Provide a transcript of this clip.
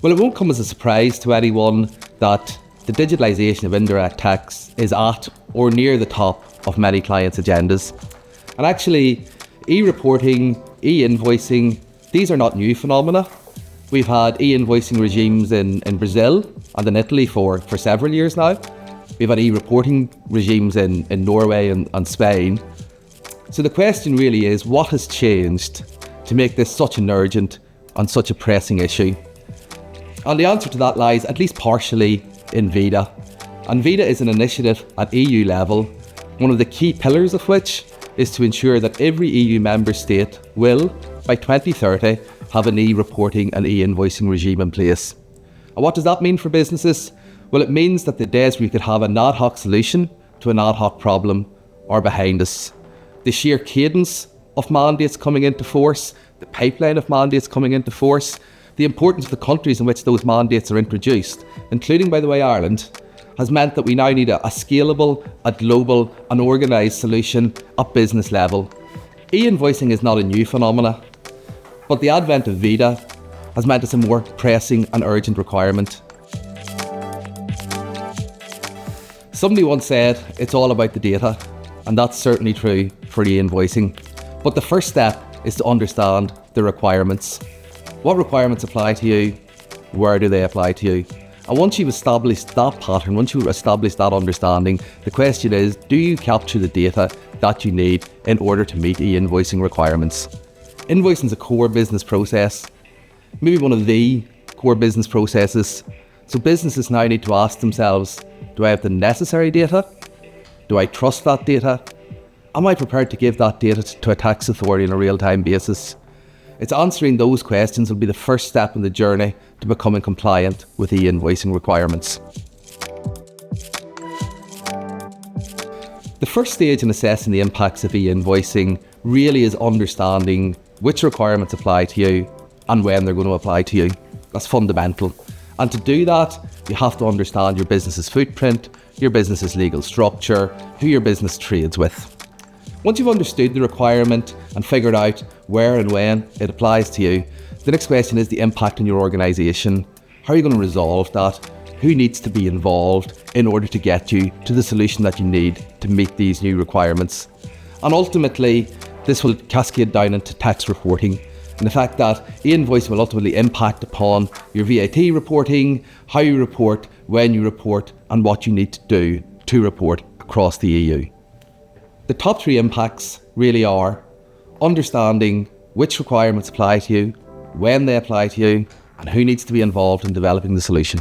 Well, it won't come as a surprise to anyone that the digitalisation of indirect tax is at or near the top of many clients' agendas. And actually, e-reporting, e-invoicing, these are not new phenomena. We've had e-invoicing regimes in Brazil and in Italy for several years now. We've had e-reporting regimes in Norway and Spain. So the question really is, what has changed to make this such an urgent and such a pressing issue? And the answer to that lies, at least partially, in VIDA. And VIDA is an initiative at EU level, one of the key pillars of which is to ensure that every EU member state will, by 2030, have an e-reporting and e-invoicing regime in place. And what does that mean for businesses? Well, it means that the days where you could have an ad hoc solution to an ad hoc problem are behind us. The sheer cadence of mandates coming into force, the pipeline of mandates coming into force, the importance of the countries in which those mandates are introduced, including, by the way, Ireland, has meant that we now need a scalable, a global, and organised solution at business level. E-invoicing is not a new phenomena, but the advent of VIDA has meant it's a more pressing and urgent requirement. Somebody once said it's all about the data, and that's certainly true for e-invoicing. But the first step is to understand the requirements. What requirements apply to you? Where do they apply to you? And once you've established that pattern, once you've established that understanding, the question is, do you capture the data that you need in order to meet e-invoicing requirements? Invoicing is a core business process, maybe one of the core business processes. So businesses now need to ask themselves, do I have the necessary data? Do I trust that data? Am I prepared to give that data to a tax authority on a real-time basis? It's answering those questions will be the first step in the journey to becoming compliant with e-invoicing requirements. The first stage in assessing the impacts of e-invoicing really is understanding which requirements apply to you and when they're going to apply to you. That's fundamental. And to do that, you have to understand your business's footprint, your business's legal structure, who your business trades with. Once you've understood the requirement and figured out where and when it applies to you, the next question is the impact on your organisation. How are you going to resolve that? Who needs to be involved in order to get you to the solution that you need to meet these new requirements? And ultimately, this will cascade down into tax reporting and the fact that e-invoicing will ultimately impact upon your VAT reporting, how you report, when you report, and what you need to do to report across the EU. The top three impacts really are understanding which requirements apply to you, when they apply to you, and who needs to be involved in developing the solution.